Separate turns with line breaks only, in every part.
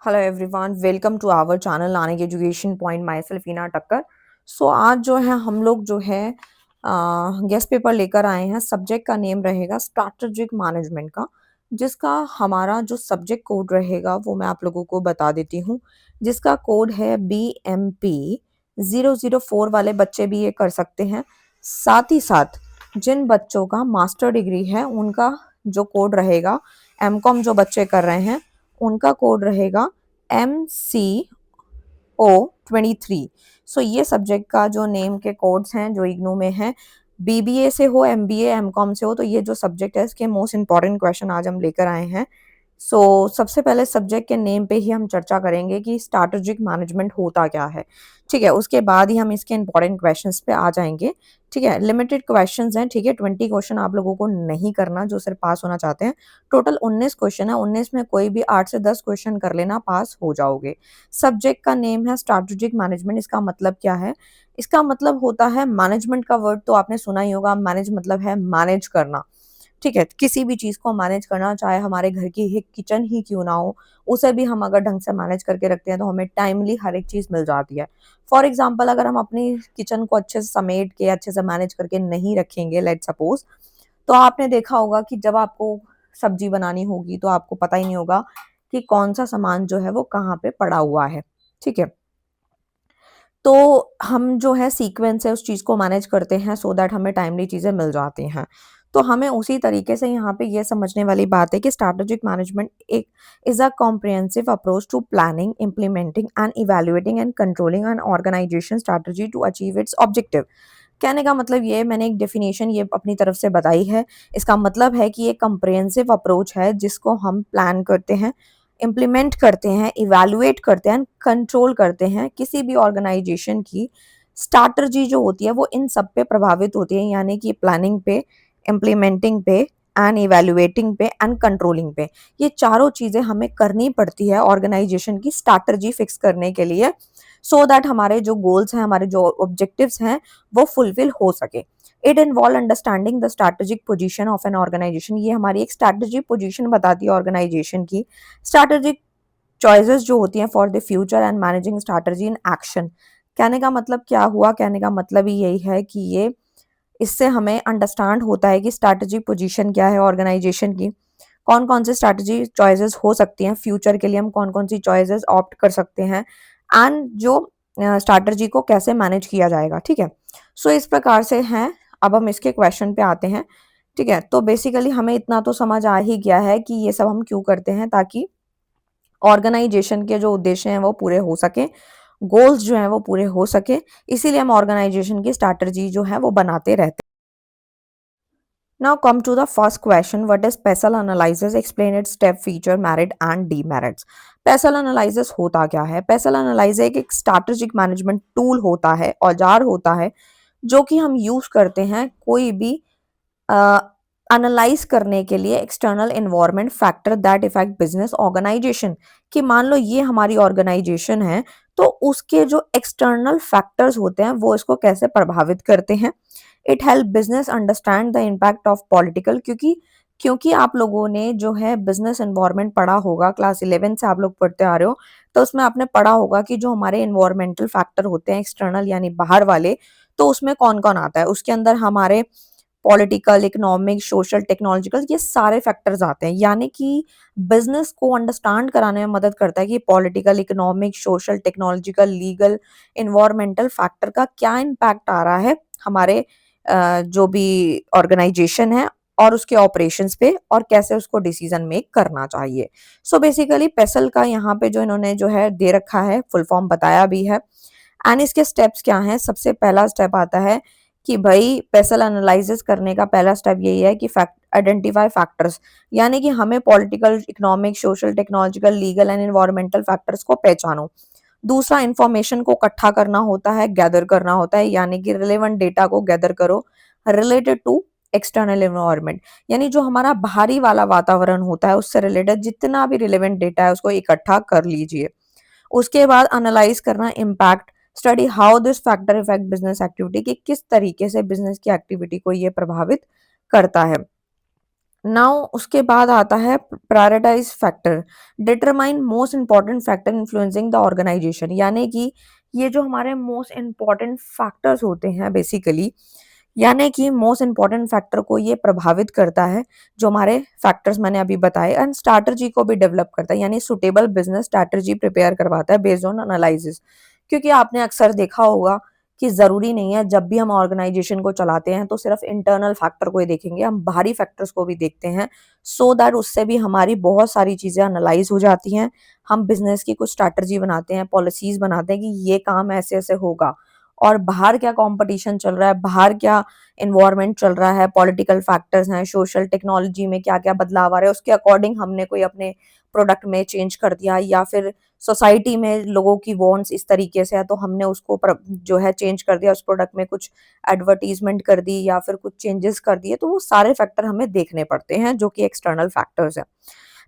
Hello everyone, welcome to our channel लानिक education point. Myself Ina Takkar. आज जो है हम लोग जो है गेस्ट पेपर लेकर आए हैं। सब्जेक्ट का नेम रहेगा स्ट्रैटेजिक मैनेजमेंट का, जिसका हमारा जो सब्जेक्ट कोड रहेगा वो मैं आप लोगों को बता देती हूँ, जिसका कोड है BMP 004। वाले बच्चे भी ये कर सकते हैं। साथ ही साथ जिन बच्चों का मास्टर डिग्री है उनका जो कोड रहेगा, MCOM जो बच्चे कर रहे हैं उनका कोड रहेगा MCO 23। ये सब्जेक्ट का जो नेम के कोड्स हैं जो इग्नू में है, BBA से हो, MBA MCOM से हो, तो ये जो सब्जेक्ट है इसके मोस्ट इंपॉर्टेंट क्वेश्चन आज हम लेकर आए हैं। सबसे पहले सब्जेक्ट के नेम पे ही हम चर्चा करेंगे कि स्ट्रैटेजिक मैनेजमेंट होता क्या है। ठीक है, उसके बाद ही हम इसके इंपॉर्टेंट क्वेश्चंस पे आ जाएंगे। ठीक है, लिमिटेड क्वेश्चंस हैं। ठीक है, 20 क्वेश्चन आप लोगों को नहीं करना जो सिर्फ पास होना चाहते हैं। टोटल 19 क्वेश्चन है, 19 में कोई भी 8 से 10 क्वेश्चन कर लेना, पास हो जाओगे। सब्जेक्ट का नेम है स्ट्रैटेजिक मैनेजमेंट। इसका मतलब क्या है? इसका मतलब होता है मैनेजमेंट का वर्ड तो आपने सुना ही होगा। मैनेज मतलब है मैनेज करना। ठीक है, किसी भी चीज को मैनेज करना, चाहे हमारे घर की एक किचन ही क्यों ना हो, उसे भी हम अगर ढंग से मैनेज करके रखते हैं तो हमें टाइमली हर एक चीज मिल जाती है। फॉर एग्जाम्पल, अगर हम अपनी किचन को अच्छे से समेट के अच्छे से मैनेज करके नहीं रखेंगे, लेट सपोज, तो आपने देखा होगा कि जब आपको सब्जी बनानी होगी तो आपको पता ही नहीं होगा कि कौन सा सामान जो है वो कहाँ पे पड़ा हुआ है। ठीक है, तो हम जो है सीक्वेंस है उस चीज़ को मैनेज करते हैं सो दैट हमें टाइमली चीज़ें मिल जाती हैं। तो हमें उसी तरीके से यहाँ पे ये समझने वाली बात है कि स्ट्रैटेजिक मैनेजमेंट एक is a comprehensive approach to planning, implementing and evaluating and controlling an organisation strategy to achieve its objective. कहने का मतलब ये, मैंने एक डेफिनेशन ये अपनी तरफ से बताई है। इसका मतलब है कि ये कॉम्प्रिहेंसिव अप्रोच है जिसको हम प्लान करते हैं, इम्प्लीमेंट करते हैं, इवैल्यूएट करते हैं, कंट्रोल करते हैं। किसी भी ऑर्गेनाइजेशन की स्ट्रैटेजी जो होती है वो इन सब पे प्रभावित होती है, यानी कि प्लानिंग पे, इम्प्लीमेंटिंग पे एंड इवैल्यूएटिंग पे एंड कंट्रोलिंग पे। ये चारों चीजें हमें करनी पड़ती है ऑर्गेनाइजेशन की स्ट्रैटेजी फिक्स करने के लिए, सो दैट हमारे जो गोल्स हैं, हमारे जो ऑब्जेक्टिव्स हैं, वो फुलफिल हो सके। It involve understanding the strategic position of an organisation. ये हमारी एक स्ट्रैटेजिक पोजीशन बताती है ऑर्गेनाइजेशन की। स्ट्रैटेजिक चॉइसेस जो होती हैं for the future and managing strategy in action. कहने का मतलब क्या हुआ? कहने का मतलब ही यही है कि ये, इससे हमें अंडरस्टैंड होता है कि स्ट्रैटेजिक पोजीशन क्या है ऑर्गेनाइजेशन की, कौन कौन से स्ट्रैटेजी चॉइसेस हो सकती हैं फ्यूचर के लिए, हम कौन कौन सी चॉइसेस ऑप्ट कर सकते हैं, एंड जो स्ट्रैटेजी को कैसे मैनेज किया जाएगा। ठीक है, इस प्रकार से हैं। अब हम इसके क्वेश्चन पे आते हैं। ठीक है, तो बेसिकली हमें इतना तो समझ आ ही गया है कि ये सब हम क्यों करते हैं, ताकि ऑर्गेनाइजेशन के जो उद्देश्य हैं वो पूरे हो सके, गोल्स जो हैं वो पूरे हो सके। इसीलिए हम ऑर्गेनाइजेशन की स्ट्रैटेजी जो है वो बनाते रहते हैं। Now come to the first question. What is PESEL analysis? Explain its step, feature, merit and demerits. PESEL analysis होता क्या है? PESEL analysis एक strategic management tool होता है, औजार होता है, जो कि हम यूज करते हैं कोई भी एनालाइज करने के लिए external environment factor that affect business organisation. कि मान लो ये हमारी ऑर्गेनाइजेशन है, तो उसके जो एक्सटर्नल फैक्टर्स होते हैं वो इसको कैसे प्रभावित करते हैं। It help business understand the impact of political, क्योंकि क्योंकि आप लोगों ने जो है बिजनेस एनवायरनमेंट पढ़ा होगा, क्लास 11 से आप लोग पढ़ते आ रहे हो, तो उसमें आपने पढ़ा होगा कि जो हमारे एनवायरमेंटल फैक्टर होते हैं एक्सटर्नल यानी बाहर वाले, तो उसमें कौन कौन आता है। उसके अंदर हमारे पॉलिटिकल, इकोनॉमिक, सोशल, टेक्नोलॉजिकल, ये सारे फैक्टर्स आते हैं। यानी कि बिजनेस को अंडरस्टैंड कराने में मदद करता है कि political, economic, social, technological, legal, environmental factor का क्या इम्पैक्ट आ रहा है हमारे जो भी ऑर्गेनाइजेशन है और उसके ऑपरेशंस पे, और कैसे उसको डिसीजन मेक करना चाहिए। बेसिकली पेसल का यहाँ पे जो इन्होंने जो है दे रखा है, फुल फॉर्म बताया भी है। एंड इसके स्टेप्स क्या हैं? सबसे पहला स्टेप आता है कि भाई पेसल एनालिसिस करने का पहला स्टेप यही है कि फैक्ट आइडेंटिफाई फैक्टर्स, यानी कि हमें political, economic, social, technological, legal and environmental factors को पहचानो। दूसरा, इंफॉर्मेशन को इकट्ठा करना होता है, गैदर करना होता है, यानी कि रिलेवेंट डेटा को गैदर करो रिलेटेड टू एक्सटर्नल एनवायरनमेंट। यानी जो हमारा बाहरी वाला वातावरण होता है उससे रिलेटेड जितना भी रिलेवेंट डेटा है उसको इकट्ठा कर लीजिए। उसके बाद एनालाइज करना impact, study how this factor effect business activity, कि किस तरीके से बिजनेस की एक्टिविटी को ये प्रभावित करता है। नाउ उसके बाद आता है prioritise factor, determine most important factor influencing the organisation, यानी कि ये जो हमारे मोस्ट इंपॉर्टेंट फैक्टर्स होते हैं बेसिकली, यानी कि मोस्ट इंपॉर्टेंट फैक्टर को ये प्रभावित करता है, जो हमारे फैक्टर्स मैंने अभी बताए, एंड स्ट्रैटेजी को भी डेवलप करता है, यानी सुटेबल बिजनेस स्ट्रैटेजी प्रिपेयर करवाता है बेस्ड ऑन एनालिसिस। क्योंकि आपने अक्सर देखा होगा कि ज़रूरी नहीं है जब भी हम ऑर्गेनाइजेशन को चलाते हैं तो सिर्फ इंटरनल फैक्टर को ही देखेंगे, हम बाहरी फैक्टर्स को भी देखते हैं, सो दैट उससे भी हमारी बहुत सारी चीज़ें एनालाइज हो जाती हैं। हम बिजनेस की कुछ स्ट्रैटेजी बनाते हैं, पॉलिसीज बनाते हैं कि ये काम ऐसे ऐसे होगा, और बाहर क्या कंपटीशन चल रहा है, बाहर क्या एनवायरनमेंट चल रहा है, पॉलिटिकल फैक्टर्स हैं, सोशल टेक्नोलॉजी में क्या क्या बदलाव आ रहे हैं, उसके अकॉर्डिंग हमने कोई अपने प्रोडक्ट में चेंज कर दिया, या फिर सोसाइटी में लोगों की वांट्स इस तरीके से है तो हमने उसको जो है चेंज कर दिया, उस प्रोडक्ट में कुछ एडवर्टीजमेंट कर दी या फिर कुछ चेंजेस कर दिए, तो वो सारे फैक्टर हमें देखने पड़ते हैं जो कि एक्सटर्नल फैक्टर्स हैं।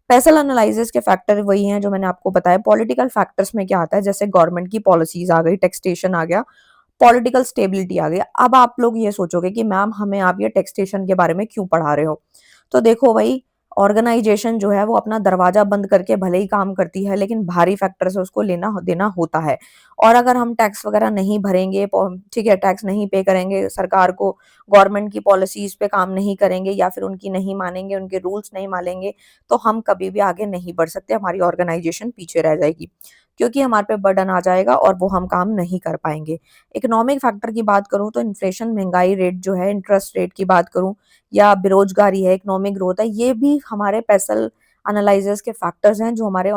पैसल एनालिसिस के फैक्टर वही हैं जो मैंने आपको बताया। पॉलिटिकल फैक्टर्स में क्या आता है, जैसे गवर्नमेंट की पॉलिसीज आ गई, टैक्सेशन आ गया, पॉलिटिकल स्टेबिलिटी आ गई। अब आप लोग ये सोचोगे कि मैम हमें आप ये टैक्सेशन के बारे में क्यों पढ़ा रहे हो, तो देखो भाई, ऑर्गेनाइजेशन जो है वो अपना दरवाजा बंद करके भले ही काम करती है, लेकिन भारी फैक्टर से उसको लेना देना होता है। और अगर हम टैक्स वगैरह नहीं भरेंगे, ठीक है, टैक्स नहीं पे करेंगे सरकार को, गवर्नमेंट की पॉलिसीज पे काम नहीं करेंगे या फिर उनकी नहीं मानेंगे, उनके रूल्स नहीं मानेंगे, तो हम कभी भी आगे नहीं बढ़ सकते, हमारी ऑर्गेनाइजेशन पीछे रह जाएगी, क्योंकि हमारे पे बर्डन आ जाएगा और वो हम काम नहीं कर पाएंगे। इकोनॉमिक फैक्टर की बात करूं तो इन्फ्लेशन, महंगाई रेट जो है, इंटरेस्ट रेट की बात करूं, या बेरोजगारी है, इकोनॉमिक ग्रोथ है, ये भी हमारे पैसल एनालिसिस के फैक्टर्स हैं जो हमारे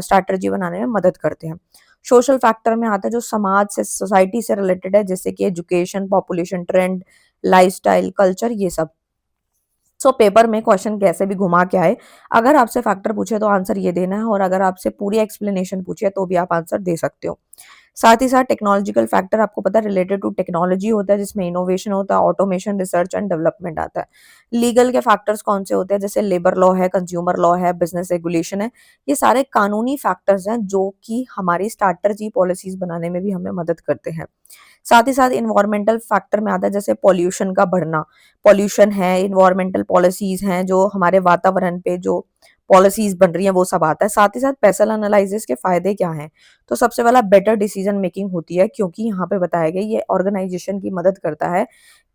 स्ट्रैटेजी बनाने में मदद करते हैं। सोशल फैक्टर में आता है जो समाज से, सोसाइटी से रिलेटेड है, जैसे कि education, population trend, lifestyle, culture, ये सब। सो पेपर में क्वेश्चन कैसे भी घुमा के आए, अगर आपसे फैक्टर पूछे तो आंसर ये देना है, और अगर आपसे पूरी एक्सप्लेनेशन पूछे तो भी आप आंसर दे सकते हो। साथ ही साथ टेक्नोलॉजिकल फैक्टर आपको पता है रिलेटेड टू टेक्नोलॉजी होता है, जिसमें इनोवेशन होता है, ऑटोमेशन, रिसर्च एंड डेवलपमेंट आता है। लीगल के फैक्टर्स कौन से होते हैं, जैसे लेबर लॉ है, कंज्यूमर लॉ है, बिजनेस रेगुलेशन है, ये सारे कानूनी फैक्टर्स हैं जो कि हमारी स्ट्रैटेजी पॉलिसीज बनाने में भी हमें मदद करते हैं। साथ ही साथ इन्वायरमेंटल फैक्टर में आता है, जैसे पॉल्यूशन का बढ़ना, पॉल्यूशन है, इन्वायरमेंटल पॉलिसीज हैं जो हमारे वातावरण पे जो पॉलिसीज बन रही हैं, वो सब आता है। साथ ही साथ पैसल एनालिसिस के फायदे क्या हैं, तो सबसे पहला बेटर डिसीजन मेकिंग होती है, क्योंकि यहाँ पे बताया गया ये ऑर्गेनाइजेशन की मदद करता है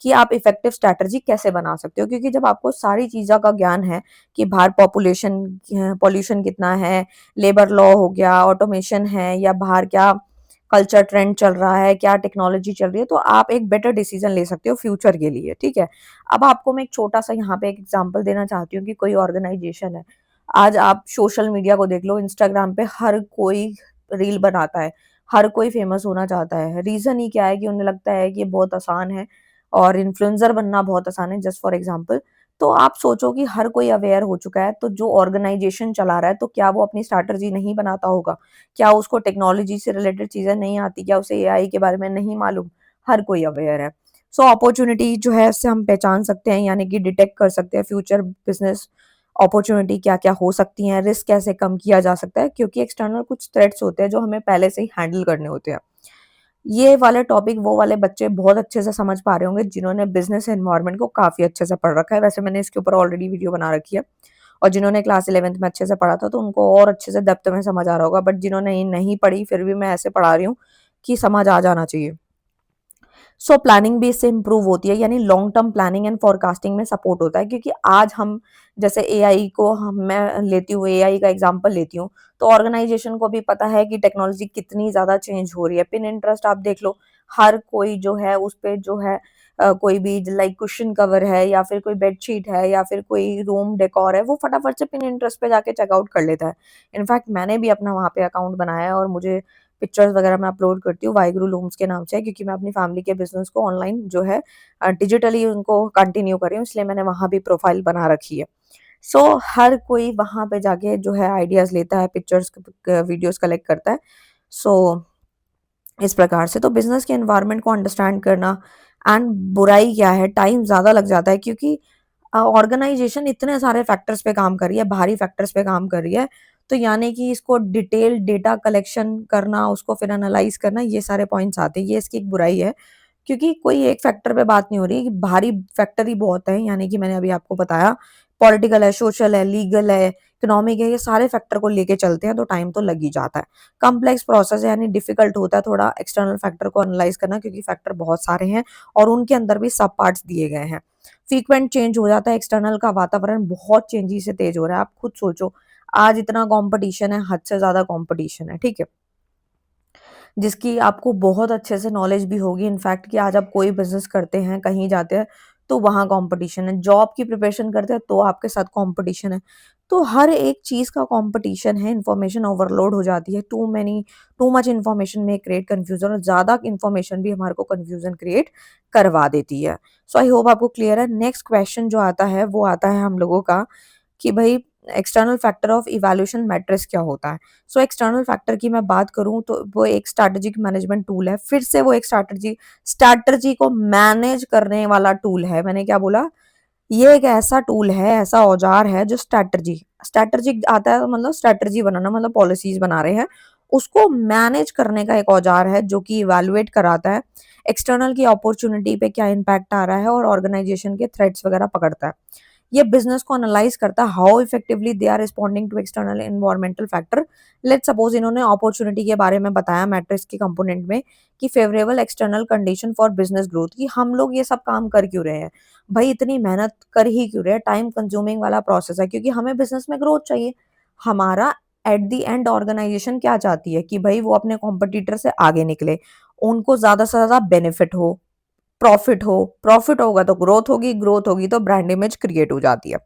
कि आप इफेक्टिव स्ट्रैटेजी कैसे बना सकते हो, क्योंकि जब आपको सारी चीज़ों का ज्ञान है कि बाहर पॉपुलेशन, पॉल्यूशन कितना है, लेबर लॉ हो गया, ऑटोमेशन है, या बाहर क्या कल्चर ट्रेंड चल रहा है, क्या टेक्नोलॉजी चल रही है, तो आप एक बेटर डिसीजन ले सकते हो फ्यूचर के लिए, ठीक है। अब आपको मैं एक छोटा सा यहाँ पे एक एग्जांपल देना चाहती हूँ कि कोई ऑर्गेनाइजेशन है, आज आप सोशल मीडिया को देख लो, इंस्टाग्राम पे हर कोई रील बनाता है, हर कोई फेमस होना चाहता है, रीजन ही क्या है कि उन्हें लगता है कि ये बहुत आसान है और इन्फ्लुएंसर बनना बहुत आसान है, जस्ट फॉर एग्जाम्पल। तो आप सोचो कि हर कोई अवेयर हो चुका है, तो जो ऑर्गेनाइजेशन चला रहा है तो क्या वो अपनी स्ट्रैटेजी नहीं बनाता होगा, क्या उसको टेक्नोलॉजी से रिलेटेड चीजें नहीं आती, क्या उसे एआई के बारे में नहीं मालूम, हर कोई अवेयर है। सो अपॉर्चुनिटी जो है इससे हम पहचान सकते हैं, यानी कि डिटेक्ट कर सकते हैं फ्यूचर बिजनेस अपॉर्चुनिटी क्या क्या हो सकती हैं, रिस्क कैसे कम किया जा सकता है, क्योंकि एक्सटर्नल कुछ थ्रेट्स होते हैं जो हमें पहले से ही हैंडल करने होते हैं। ये वाले टॉपिक वो वाले बच्चे बहुत अच्छे से समझ पा रहे होंगे जिन्होंने बिजनेस एनवायरनमेंट को काफी अच्छे से पढ़ रखा है, वैसे मैंने इसके ऊपर ऑलरेडी वीडियो बना रखी है, और जिन्होंने क्लास 11th में अच्छे से पढ़ा था तो उनको और अच्छे से डेप्थ में समझ आ रहा होगा, बट जिन्होंने नहीं पढ़ी फिर भी मैं ऐसे पढ़ा रही हूँ कि समझ आ जाना चाहिए। सो प्लानिंग भी इससे इम्प्रूव होती है, यानी long term planning and forecasting में सपोर्ट होता है, क्योंकि आज हम जैसे एआई को हम मैं लेती हूँ, एआई का एग्जांपल लेती हूँ, तो ऑर्गेनाइजेशन को भी पता है कि टेक्नोलॉजी कितनी ज्यादा चेंज हो रही है। पिन इंटरेस्ट आप देख लो, हर कोई जो है उस पे जो है कोई भी लाइक कुशन कवर है, या फिर कोई बेडशीट है, या फिर कोई रूम डेकोर है, वो फटाफट से पिन इंटरेस्ट पे जाके चेकआउट कर लेता है। इनफैक्ट मैंने भी अपना वहाँ पे अकाउंट बनाया है, और मुझे पिक्चर्स वगैरह मैं अपलोड करती हूँ वाहिगुरु लूम्स के नाम से, क्योंकि मैं अपनी फैमिली के बिजनेस को ऑनलाइन जो है डिजिटली उनको कंटिन्यू कर रही हूँ, इसलिए मैंने वहाँ भी प्रोफाइल बना रखी है। सो हर कोई वहाँ पे जाके जो है आइडियाज लेता है, पिक्चर्स वीडियोस कलेक्ट करता है। सो इस प्रकार से तो बिजनेस के एनवायरनमेंट को अंडरस्टैंड करना, एंड बुराई क्या है, टाइम ज्यादा लग जाता है, क्योंकि ऑर्गेनाइजेशन इतने सारे फैक्टर्स पे काम कर रही है, भारी फैक्टर्स पे काम कर रही है, तो यानी कि इसको डिटेल डेटा कलेक्शन करना, उसको फिर एनालाइज करना, ये सारे पॉइंट्स आते हैं, ये इसकी एक बुराई है, क्योंकि कोई एक फैक्टर पे बात नहीं हो रही, भारी फैक्टर ही बहुत है, यानी कि मैंने अभी आपको बताया पॉलिटिकल है, सोशल है, लीगल है, इकोनॉमिक है, ये सारे फैक्टर को लेके चलते हैं तो टाइम तो लग ही जाता है। कॉम्प्लेक्स प्रोसेस है यानी डिफिकल्ट होता है थोड़ा एक्सटर्नल फैक्टर को एनालाइज करना क्योंकि फैक्टर बहुत सारे हैं और उनके अंदर भी सब पार्ट्स दिए गए हैं। फ्रीक्वेंट चेंज हो जाता है, एक्सटर्नल का वातावरण बहुत तेजी से तेज हो रहा है। आप खुद सोचो, आज इतना कंपटीशन है, हद से ज्यादा कंपटीशन है, ठीक है, जिसकी आपको बहुत अच्छे से नॉलेज भी होगी। इनफैक्ट कि आज आप कोई बिजनेस करते हैं, कहीं जाते हैं तो वहाँ कंपटीशन है, जॉब की प्रिपरेशन करते हैं तो आपके साथ कंपटीशन है। तो हर एक चीज का कंपटीशन है, इंफॉर्मेशन ओवरलोड हो जाती है, टू मच इंफॉर्मेशन में क्रिएट कंफ्यूजन, और ज्यादा इंफॉर्मेशन भी हमारे को कंफ्यूजन क्रिएट करवा देती है। सो आई होप आपको क्लियर है। नेक्स्ट क्वेश्चन जो आता है वो आता है हम लोगों का कि भाई external factor of evaluation matrix क्या होता है। सो एक्सटर्नल फैक्टर की मैं बात करूं तो वो एक स्ट्रैटेजिक मैनेजमेंट टूल है। फिर से वो एक स्ट्रैटेजी को मैनेज करने वाला टूल है। मैंने क्या बोला, ये एक ऐसा टूल है, ऐसा औजार है जो स्ट्रैटेजिक आता है, मतलब स्ट्रैटेजी बनाना, मतलब पॉलिसीज बना रहे हैं, उसको मैनेज करने का एक औजार है जो कि इवैल्यूएट कराता है एक्सटर्नल की अपॉर्चुनिटी पे क्या इम्पैक्ट आ रहा है और ऑर्गेनाइजेशन के थ्रेट्स वगैरह पकड़ता है। ये बिजनेस को एनालाइज करता है how effectively they are responding to external environmental factor. Let suppose इन्होंने अपॉर्चुनिटी के बारे में बताया मैट्रिक्स के कंपोनेंट में कि favourable external condition for business growth, कि हम लोग ये सब काम कर क्यों रहे हैं, भाई इतनी मेहनत कर ही क्यों रहे हैं, टाइम कंज्यूमिंग वाला प्रोसेस है क्योंकि हमें बिजनेस में ग्रोथ चाहिए। हमारा एट द एंड ऑर्गेनाइजेशन क्या चाहती है कि भाई वो अपने कॉम्पिटिटर से आगे निकले, उनको ज्यादा से ज्यादा बेनिफिट हो, प्रॉफिट होगा तो ग्रोथ होगी तो ब्रांड इमेज क्रिएट हो जाती है।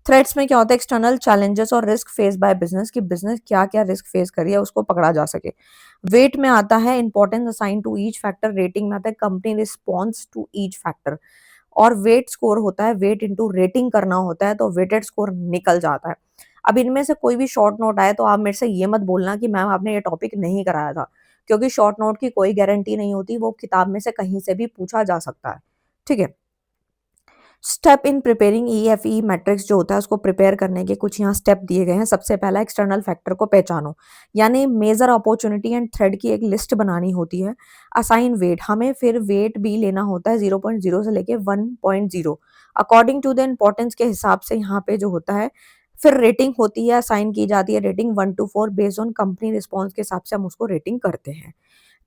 थ्रेट्स में क्या होता है, एक्सटर्नल चैलेंजेस और रिस्क फेस बाय बिजनेस, की बिजनेस क्या क्या रिस्क फेस कर रही है उसको पकड़ा जा सके। वेट में आता है importance assign to each factor, rating में आता है company response to each factor, और वेट स्कोर होता है, वेट इंटू रेटिंग करना होता है तो वेटेड स्कोर निकल जाता है। अब इनमें से कोई भी शॉर्ट नोट आए तो आप मेरे से ये मत बोलना कि मैम आपने ये टॉपिक नहीं कराया था, क्योंकि शॉर्ट नोट की कोई गारंटी नहीं होती, वो किताब में से कहीं से भी पूछा जा सकता है, ठीक है। Step in preparing EFE matrix जो होता है उसको प्रिपेयर करने के कुछ यहाँ स्टेप दिए गए हैं। सबसे पहला, एक्सटर्नल फैक्टर को पहचानो, यानी मेजर अपॉर्चुनिटी एंड थ्रेड की एक लिस्ट बनानी होती है। असाइन वेट, हमें फिर वेट भी लेना होता है 0.0 से लेके 1.0 अकॉर्डिंग टू द इम्पोर्टेंस के हिसाब से यहाँ पे जो होता है। फिर रेटिंग होती है, असाइन की जाती है rating 1 to 4 based on company response के हिसाब से हम उसको रेटिंग करते हैं।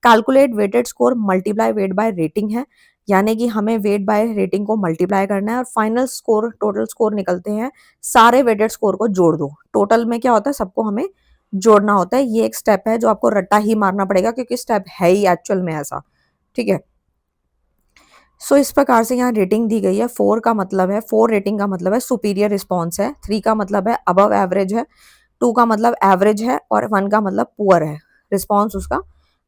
Calculate weighted score multiply weight by rating है, यानी कि हमें वेट बाय रेटिंग को मल्टीप्लाई करना है और फाइनल स्कोर टोटल स्कोर निकलते हैं, सारे वेटेड स्कोर को जोड़ दो। टोटल में क्या होता है, सबको हमें जोड़ना होता है। ये एक स्टेप है जो आपको रट्टा ही मारना पड़ेगा क्योंकि स्टेप है ही एक्चुअल में ऐसा, ठीक है। सो इस प्रकार से यहाँ रेटिंग दी गई है। 4 रेटिंग का मतलब है सुपीरियर रिस्पॉन्स है, 3 का मतलब है अबव एवरेज है, 2 का मतलब एवरेज है और 1 का मतलब पुअर है, रिस्पॉन्स उसका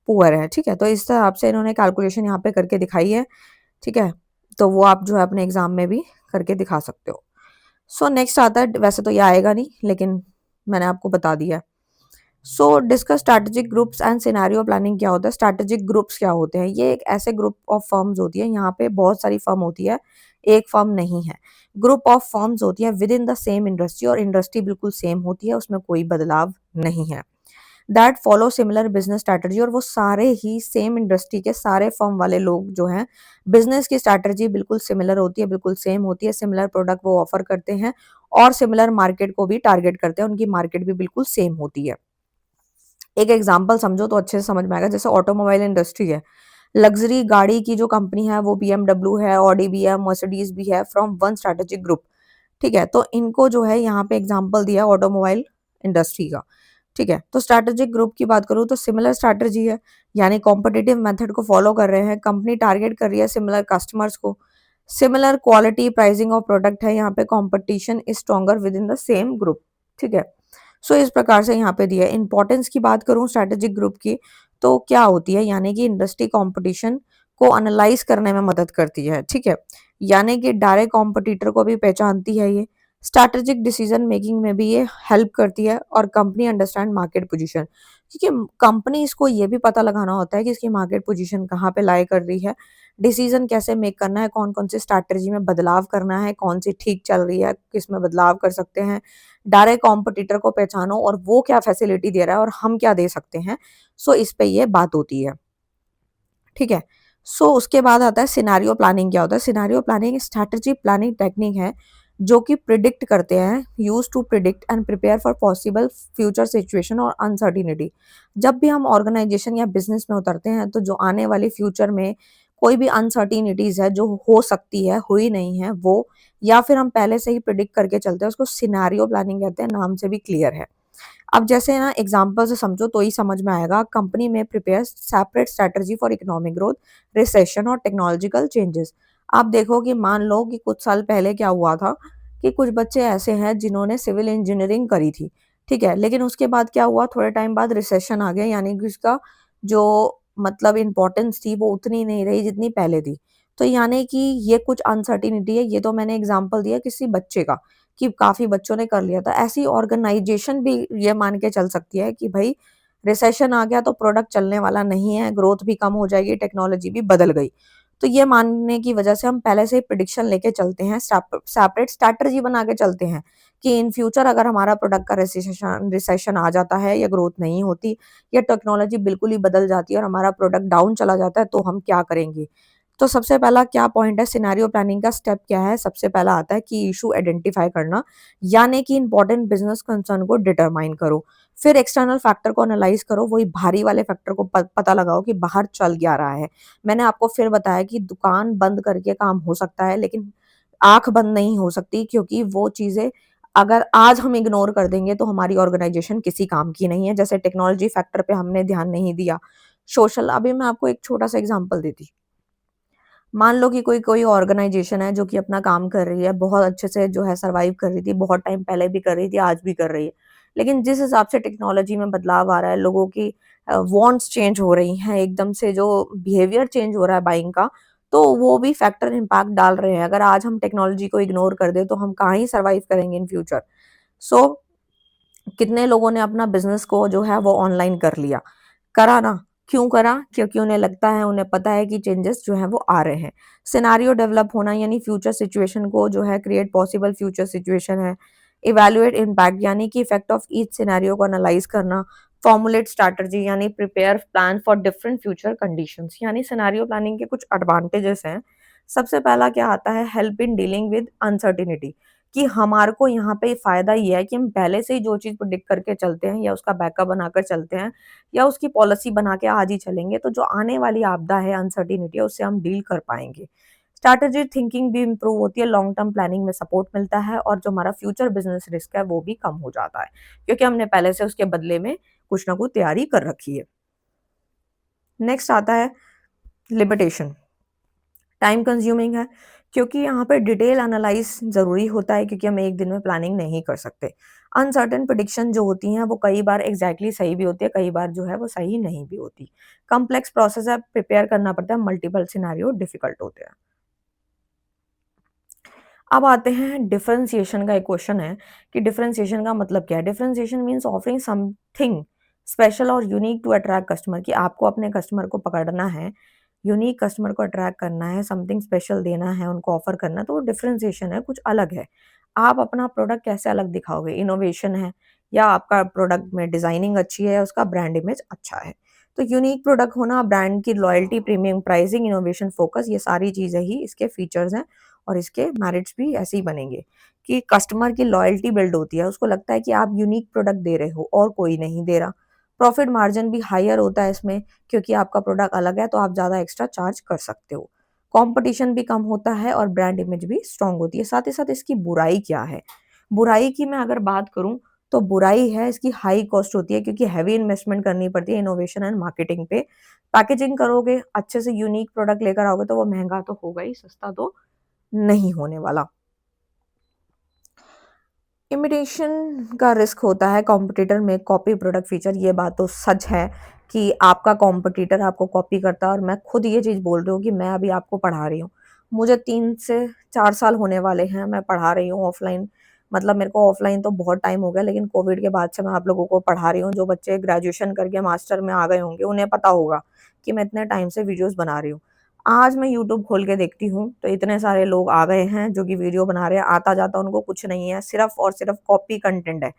पुअर है, ठीक है। तो इस हिसाब से इन्होंने कैलकुलेशन यहाँ पे करके दिखाई है, ठीक है। तो वो आप जो है अपने एग्जाम में भी करके दिखा सकते हो। सो नेक्स्ट आता है, वैसे तो ये आएगा नहीं लेकिन मैंने आपको बता दिया। सो discuss strategic groups and scenario planning क्या होता है। स्ट्रैटेजिक ग्रुप्स क्या होते हैं, ये एक ऐसे ग्रुप ऑफ फर्म्स होती है, यहाँ पे बहुत सारी फर्म होती है, एक फर्म नहीं है। ग्रुप ऑफ फर्म्स होती है with in the same industry, और इंडस्ट्री बिल्कुल सेम होती है, उसमें कोई बदलाव नहीं है। That follow similar business strategy, और वो सारे ही सेम इंडस्ट्री के सारे फर्म वाले लोग जो हैं, बिजनेस की स्ट्रैटेजी बिल्कुल सिमिलर होती है, बिल्कुल सेम होती है, सिमिलर प्रोडक्ट वो ऑफर करते हैं और सिमिलर मार्केट को भी टारगेट करते हैं, उनकी मार्केट भी बिल्कुल सेम होती है। एक एग्जांपल समझो तो अच्छे से समझ में आएगा, जैसे ऑटोमोबाइल इंडस्ट्री है, लग्जरी गाड़ी की जो कंपनी है वो BMW है, ऑडी भी है, मर्सिडीज भी है, फ्रॉम वन स्ट्रैटेजिक ग्रुप, ठीक है। तो इनको जो है यहाँ पे एग्जांपल दिया ऑटोमोबाइल इंडस्ट्री का, ठीक है। तो स्ट्रैटेजिक ग्रुप की बात करूँ तो सिमिलर स्ट्रैटेजी है, यानी कॉम्पिटिटिव मेथड को फॉलो कर रहे हैं, कंपनी टारगेट कर रही है सिमिलर कस्टमर्स को, similar quality pricing of product है, यहाँ पे competition is stronger with in the same group, ठीक है। सो इस प्रकार से यहाँ पे दिया है। इंपॉर्टेंस की बात करूँ स्ट्रैटेजिक ग्रुप की तो क्या होती है, यानी कि इंडस्ट्री कंपटीशन को एनालाइज करने में मदद करती है, ठीक है, यानी कि डायरेक्ट कॉम्पिटिटर को भी पहचानती है ये, स्ट्रैटेजिक डिसीजन मेकिंग में भी ये हेल्प करती है, और कंपनी अंडरस्टैंड मार्केट पोजीशन, क्योंकि कंपनी इसको ये भी पता लगाना होता है कि इसकी मार्केट पोजीशन कहाँ पे लाई कर रही है, डिसीजन कैसे मेक करना है, कौन कौन सी स्ट्रैटेजी में बदलाव करना है, कौन सी ठीक चल रही है, किस में बदलाव कर सकते हैं। डायरेक्ट कॉम्पिटिटर को पहचानो और वो क्या फैसिलिटी दे रहा है और हम क्या दे सकते हैं, सो इस पे ये बात होती है, ठीक है। सो उसके बाद आता है सिनेरियो प्लानिंग क्या होता है। Scenario planning strategy planning technique है जो कि प्रिडिक्ट करते हैं, use to predict and prepare for possible future situation और अनसर्टिनिटी। जब भी हम ऑर्गेनाइजेशन या बिजनेस में उतरते हैं तो जो आने वाले फ्यूचर में कोई भी अनसर्टिनिटीज है जो हो सकती है, हुई नहीं है वो, या फिर हम पहले से ही प्रिडिक्ट करके चलते हैं, उसको सिनेरियो प्लानिंग कहते हैं, नाम से भी क्लियर है। अब जैसे ना एग्जांपल से समझो तो ही समझ में आएगा। कंपनी में prepare separate strategy for economic growth, recession और टेक्नोलॉजिकल चेंजेस। आप देखो कि मान लो कि कुछ साल पहले क्या हुआ था कि कुछ बच्चे ऐसे हैं जिन्होंने सिविल इंजीनियरिंग करी थी, ठीक है, लेकिन उसके बाद क्या हुआ, थोड़े टाइम बाद रिसेशन आ गया, यानी कि उसका जो मतलब इम्पोर्टेंस थी वो उतनी नहीं रही जितनी पहले थी। तो यानी कि ये कुछ अनसर्टिनिटी है, ये तो मैंने एग्जांपल दिया किसी बच्चे का कि काफी बच्चों ने कर लिया था। ऐसी ऑर्गेनाइजेशन भी ये मान के चल सकती है कि भाई रिसेशन आ गया तो प्रोडक्ट चलने वाला नहीं है, ग्रोथ भी कम हो जाएगी, टेक्नोलॉजी भी बदल गई। तो ये मानने की वजह से हम पहले से ही प्रिडिक्शन लेके चलते हैं, सेपरेट स्ट्रैटेजी बना के चलते हैं कि इन फ्यूचर अगर हमारा प्रोडक्ट का रिसेशन रिसेशन आ जाता है या ग्रोथ नहीं होती या टेक्नोलॉजी बिल्कुल ही बदल जाती है और हमारा प्रोडक्ट डाउन चला जाता है तो हम क्या करेंगे। तो सबसे पहला क्या पॉइंट है, सिनेरियो प्लानिंग का स्टेप क्या है, सबसे पहला आता है कि इशू आइडेंटिफाई करना, यानी कि इंपॉर्टेंट बिजनेस कंसर्न को डिटरमाइन करो। फिर एक्सटर्नल फैक्टर को एनालाइज करो, वही भारी वाले फैक्टर को पता लगाओ कि बाहर चल क्या रहा है। मैंने आपको फिर बताया कि दुकान बंद करके काम हो सकता है लेकिन आंख बंद नहीं हो सकती, क्योंकि वो चीजें अगर आज हम इग्नोर कर देंगे तो हमारी ऑर्गेनाइजेशन किसी काम की नहीं है। जैसे टेक्नोलॉजी फैक्टर पे हमने ध्यान नहीं दिया, सोशल, अभी मैं आपको एक छोटा सा एग्जांपल देती। मान लो कि कोई कोई ऑर्गेनाइजेशन है जो कि अपना काम कर रही है, बहुत अच्छे से जो है सर्वाइव कर रही थी, बहुत टाइम पहले भी कर रही थी, आज भी कर रही है। लेकिन जिस हिसाब से टेक्नोलॉजी में बदलाव आ रहा है, लोगों की वांट्स चेंज हो रही हैं, एकदम से जो बिहेवियर चेंज हो रहा है बाइंग का, तो वो भी फैक्टर इम्पैक्ट डाल रहे हैं। अगर आज हम टेक्नोलॉजी को इग्नोर कर दे तो हम कहाँ ही सर्वाइव करेंगे इन फ्यूचर। सो कितने लोगों ने अपना बिजनेस को जो है वो ऑनलाइन कर लिया, करा ना। क्यों करा? क्योंकि उन्हें लगता है, उन्हें पता है कि चेंजेस जो हैं वो आ रहे हैं। सिनेरियो डेवलप होना यानी फ्यूचर सिचुएशन को जो है क्रिएट पॉसिबल फ्यूचर सिचुएशन है। इवैल्यूएट इम्पैक्ट यानी कि इफेक्ट ऑफ ईच सिनेरियो को एनालाइज करना। फॉर्मुलेट स्ट्रैटेजी यानी prepare plan for different future conditions, यानी सिनेरियो प्लानिंग के कुछ एडवांटेजेस हैं। सबसे पहला क्या आता है, help in dealing with uncertainty, कि हमारे को यहाँ पे फायदा ये है कि हम पहले से ही जो चीज़ प्रेडिक्ट करके चलते हैं या उसका बैकअप बनाकर चलते हैं या उसकी पॉलिसी बना के आज ही चलेंगे, तो जो आने वाली आपदा है, अनसर्टिनिटी है, उससे हम डील कर पाएंगे। स्ट्रैटेजी थिंकिंग भी इम्प्रूव होती है, लॉन्ग टर्म प्लानिंग में सपोर्ट मिलता है और जो हमारा फ्यूचर बिजनेस रिस्क है वो भी कम हो जाता है, क्योंकि हमने पहले से उसके बदले में कुछ ना कुछ तैयारी कर रखी है। नेक्स्ट आता है लिमिटेशन। टाइम कंज्यूमिंग है, क्योंकि यहाँ पे डिटेल एनालाइज ज़रूरी होता है, क्योंकि हम एक दिन में प्लानिंग नहीं कर सकते। अनसर्टेन प्रेडिक्शन जो होती हैं वो कई बार एग्जैक्टली सही भी होती है, कई बार जो है वो सही नहीं भी होती। कॉम्प्लेक्स प्रोसेस है, प्रिपेयर करना पड़ता है, मल्टीपल सिनेरियो डिफिकल्ट होते हैं। अब आते हैं डिफरेंशिएशन का। एक क्वेश्चन है कि डिफरेंशिएशन का मतलब क्या है। Differentiation means offering something special और यूनिक टू अट्रैक्ट कस्टमर, कि आपको अपने कस्टमर को पकड़ना है, यूनिक कस्टमर को अट्रैक्ट करना है, समथिंग स्पेशल देना है, उनको ऑफर करना है, तो वो डिफरेंशिएशन है, कुछ अलग है। आप अपना प्रोडक्ट कैसे अलग दिखाओगे, इनोवेशन है या आपका प्रोडक्ट में डिजाइनिंग अच्छी है, उसका ब्रांड इमेज अच्छा है। तो यूनिक प्रोडक्ट होना, ब्रांड की loyalty, premium pricing, innovation focus, ये सारी चीजें ही इसके फीचर्स हैं और इसके मेरिट्स भी ऐसे ही बनेंगे कि कस्टमर की लॉयल्टी बिल्ड होती है, उसको लगता है कि आप यूनिक प्रोडक्ट दे रहे हो और कोई नहीं दे रहा। प्रॉफिट मार्जिन भी हायर होता है इसमें, क्योंकि आपका प्रोडक्ट अलग है तो आप ज़्यादा एक्स्ट्रा चार्ज कर सकते हो। कंपटीशन भी कम होता है और ब्रांड इमेज भी स्ट्रांग होती है। साथ ही साथ इसकी बुराई क्या है, बुराई की मैं अगर बात करूं तो बुराई है इसकी हाई कॉस्ट होती है, क्योंकि हैवी इन्वेस्टमेंट करनी पड़ती है इनोवेशन एंड मार्केटिंग पे। पैकेजिंग करोगे अच्छे से, यूनिक प्रोडक्ट लेकर आओगे तो वो महंगा तो होगा ही, सस्ता तो नहीं होने वाला। इमिटेशन का रिस्क होता है कॉम्पिटिटर में कॉपी प्रोडक्ट फीचर। ये बात तो सच है कि आपका कॉम्पिटिटर आपको कॉपी करता है, और मैं खुद ये चीज़ बोल रही हूँ कि मैं अभी आपको पढ़ा रही हूँ, मुझे 3 से 4 साल होने वाले हैं, मैं पढ़ा रही हूँ ऑफलाइन। मतलब मेरे को ऑफलाइन तो बहुत टाइम हो गया, लेकिन कोविड के बाद से मैं आप लोगों को पढ़ा रही हूँ। जो बच्चे ग्रेजुएशन करके मास्टर में आ गए होंगे उन्हें पता होगा कि मैं इतने टाइम से वीडियोस बना रही हूँ। आज मैं यूट्यूब खोल के देखती हूँ तो इतने सारे लोग आ गए हैं जो कि वीडियो बना रहे हैं, आता जाता उनको कुछ नहीं है, सिर्फ और सिर्फ कॉपी कंटेंट है।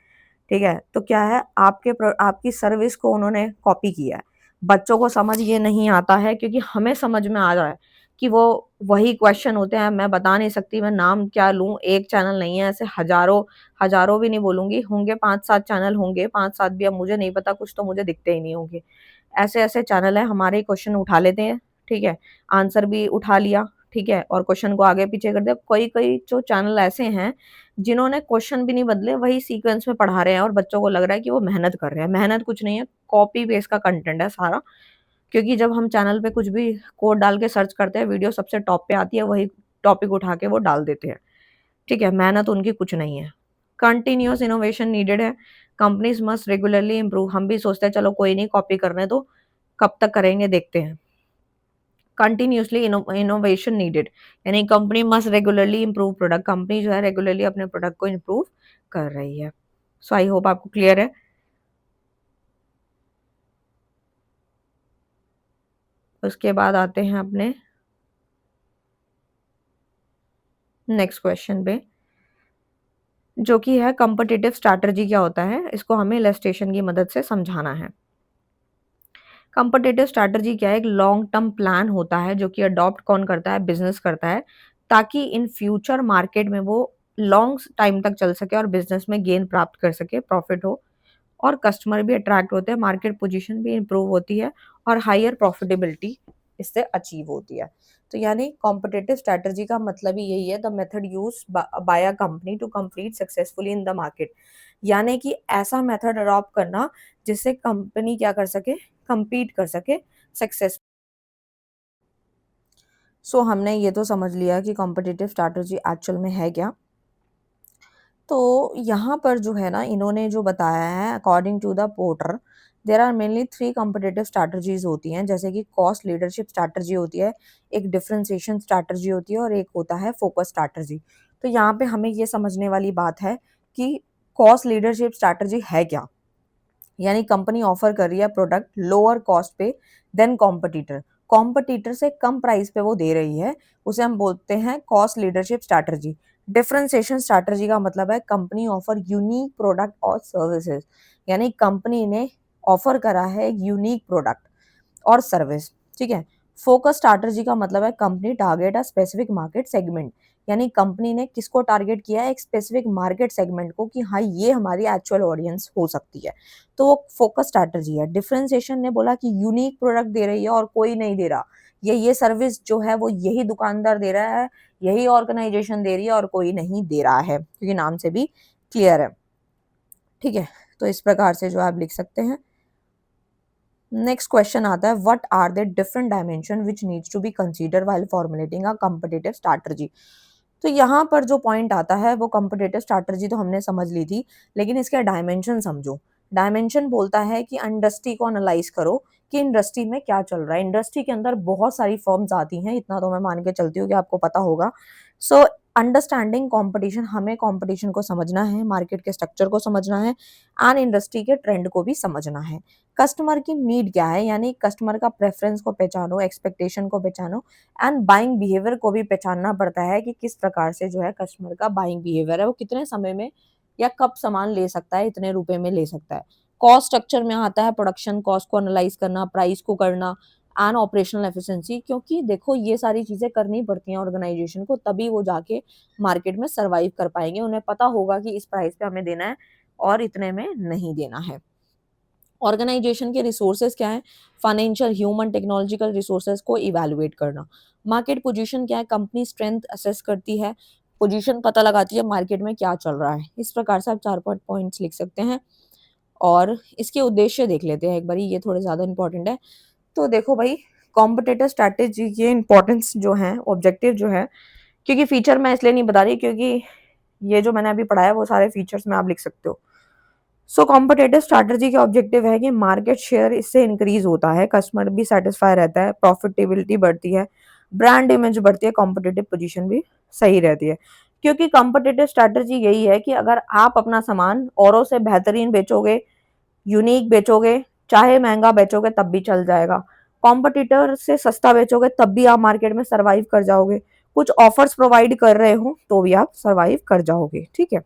ठीक है, तो क्या है, आपकी सर्विस को उन्होंने कॉपी किया है। बच्चों को समझ ये नहीं आता है, क्योंकि हमें समझ में आ रहा है कि वो वही क्वेश्चन होते हैं। मैं बता नहीं सकती मैं नाम क्या लूँ, एक चैनल नहीं है, ऐसे हज़ारों हज़ारों भी नहीं बोलूँगी, होंगे 5-7 चैनल होंगे, 5-7 भी अब मुझे नहीं पता, कुछ तो मुझे दिखते ही नहीं होंगे। ऐसे-ऐसे चैनल हैं, हमारे क्वेश्चन उठा लेते हैं, ठीक है? आंसर भी उठा लिया, ठीक है? और क्वेश्चन को आगे-पीछे कर दिया। कोई-कोई जो चैनल ऐसे हैं, जिन्होंने क्वेश्चन भी नहीं बदले, वही सीक्वेंस में पढ़ा रहे हैं और बच्चों को लग रहा है कि वो मेहनत कर रहे हैं। मेहनत कुछ नहीं है, कॉपी पेस्ट का कंटेंट है सारा। क्योंकि जब हम चैनल पे कुछ भी कोड डाल के सर्च करते हैं, वीडियो सबसे टॉप पे आती है, वही टॉपिक उठा के वो डाल देते हैं, ठीक है? मेहनत उनकी कुछ नहीं है। कंटीन्यूअस इनोवेशन नीडेड है, कंपनीज़ मस्ट रेगुलरली इम्प्रूव। हम भी सोचते हैं चलो कोई नहीं, कॉपी करने दो, कब तक करेंगे देखते हैं। कंटीन्यूअसली इनोवेशन नीडेड, यानी company must regularly improve product. Company जो है रेगुलरली अपने प्रोडक्ट को इम्प्रूव कर रही है। सो आई होप आपको क्लियर है। उसके बाद आते हैं अपने नेक्स्ट क्वेश्चन पे, जो कि है कॉम्पिटिटिव स्ट्रैटेजी क्या होता है, इसको हमें इलस्ट्रेशन की मदद से समझाना है। कॉम्पिटिटिव स्ट्रैटेजी क्या है, एक लॉन्ग टर्म प्लान होता है जो कि अडॉप्ट कौन करता है, बिजनेस करता है, ताकि इन फ्यूचर मार्केट में वो लॉन्ग टाइम तक चल सके और बिजनेस में गेन प्राप्त कर सके, प्रॉफिट हो और कस्टमर भी अट्रैक्ट होते हैं, मार्केट पोजीशन भी इंप्रूव होती है और हायर प्रॉफिटेबिलिटी इससे अचीव होती है। तो यानी कॉम्पिटिटिव स्ट्रैटेजी का मतलब ही यही है, the method used by a company to compete successfully in the market. यानी कि ऐसा मेथड अडॉप्ट करना जिससे कंपनी क्या कर सके, कम्पीट कर सके सक्सेस। सो हमने ये तो समझ लिया कि कॉम्पिटिटिव स्ट्रैटेजी एक्चुअल में है क्या। तो यहाँ पर जो है ना, इन्होंने जो बताया है, according to the Porter there are mainly 3 competitive strategies होती हैं, जैसे कि कॉस्ट लीडरशिप स्ट्रैटेजी होती है, एक डिफरेंशिएशन स्ट्रैटेजी होती है और एक होता है फोकस स्ट्रैटेजी। तो यहाँ पे हमें ये समझने वाली बात है कि कॉस्ट लीडरशिप स्ट्रैटेजी है क्या? यानी कंपनी ऑफर कर रही है प्रोडक्ट लोअर कॉस्ट पे देन कॉम्पिटिटर, कॉम्पिटिटर से कम प्राइस पे वो दे रही है, उसे हम बोलते हैं cost leadership strategy. Differentiation strategy का मतलब है कंपनी ऑफर यूनिक प्रोडक्ट और सर्विसेज, यानी कंपनी ने ऑफर करा है एक यूनिक प्रोडक्ट और सर्विस, ठीक है। फोकस स्ट्रैटेजी का मतलब है company target a specific market segment, यानी कंपनी ने किसको टारगेट किया है, एक स्पेसिफिक मार्केट सेगमेंट को, कि हाँ ये हमारी एक्चुअल ऑडियंस हो सकती है, तो वो फोकस स्ट्रैटेजी है। डिफरेंशिएशन ने बोला कि यूनिक प्रोडक्ट दे रही है और कोई नहीं दे रहा, ये सर्विस जो है वो यही दुकानदार दे रहा है, यही ऑर्गेनाइजेशन दे रही है और कोई नहीं दे रहा है, क्योंकि नाम से भी क्लियर है, ठीक है। तो इस प्रकार से जो आप लिख सकते हैं। नेक्स्ट क्वेश्चन आता है, what are the different dimension which needs to be consider while formulating a competitive strategy. तो यहाँ पर जो पॉइंट आता है वो कॉम्पिटिटिव स्ट्रैटेजी तो हमने समझ ली थी, लेकिन इसके डायमेंशन समझो। डायमेंशन बोलता है कि इंडस्ट्री को एनालाइज करो कि इंडस्ट्री में क्या चल रहा है। इंडस्ट्री के अंदर बहुत सारी फर्म्स आती हैं, इतना तो मैं मान के चलती हूँ कि आपको पता होगा। सो अंडरस्टैंडिंग कंपटीशन, हमें कंपटीशन को समझना है, मार्केट के स्ट्रक्चर को समझना है एंड इंडस्ट्री के ट्रेंड को भी समझना है। कस्टमर की नीड क्या है, यानी कस्टमर का प्रेफरेंस को पहचानो, एक्सपेक्टेशन को पहचानो एंड बाइंग बिहेवियर को भी पहचानना पड़ता है कि किस प्रकार से जो है कस्टमर का बाइंग बिहेवियर है, वो कितने समय में या कब सामान ले सकता है, इतने रुपए में ले सकता है। कॉस्ट स्ट्रक्चर में आता है प्रोडक्शन कॉस्ट को एनालाइज करना, प्राइस को करना एंड ऑपरेशनल एफिशिएंसी, क्योंकि देखो ये सारी चीजें करनी पड़ती हैं ऑर्गेनाइजेशन को, तभी वो जाके मार्केट में सर्वाइव कर पाएंगे। उन्हें पता होगा कि इस प्राइस पे हमें देना है और इतने में नहीं देना है। ऑर्गेनाइजेशन के रिसोर्सेज क्या है, फाइनेंशियल, ह्यूमन, टेक्नोलॉजिकल रिसोर्सेज को इवैल्यूएट करना। मार्केट पोजीशन क्या है, कंपनी स्ट्रेंथ असेस करती है, पोजीशन पता लगाती है मार्केट में क्या चल रहा है। इस प्रकार से आप 4 पॉइंट्स लिख सकते हैं और इसके उद्देश्य देख लेते हैं एक बारी, ये थोड़े ज्यादा इंपॉर्टेंट है। तो देखो भाई, कॉम्पिटिटिव स्ट्रैटेजी के इंपॉर्टेंस जो है, ऑब्जेक्टिव जो है, क्योंकि फीचर मैं इसलिए नहीं बता रही क्योंकि ये जो मैंने अभी पढ़ाया वो सारे फीचर्स में आप लिख सकते हो। सो कॉम्पिटिटिव स्ट्रैटेजी का ऑब्जेक्टिव है कि मार्केट शेयर इससे इंक्रीज होता है, कस्टमर भी सेटिस्फाई रहता है, प्रॉफिटेबिलिटी बढ़ती है, ब्रांड इमेज बढ़ती है, कॉम्पिटिटिव पोजीशन भी सही रहती है। क्योंकि कॉम्पिटिटिव स्ट्रैटेजी यही है कि अगर आप अपना सामान औरों से बेहतरीन बेचोगे, यूनिक बेचोगे, चाहे महंगा बेचोगे तब भी चल जाएगा, कॉम्पिटिटर से सस्ता बेचोगे तब भी आप मार्केट में सर्वाइव कर जाओगे, कुछ ऑफर्स प्रोवाइड कर रहे हो तो भी आप सर्वाइव कर जाओगे, ठीक है।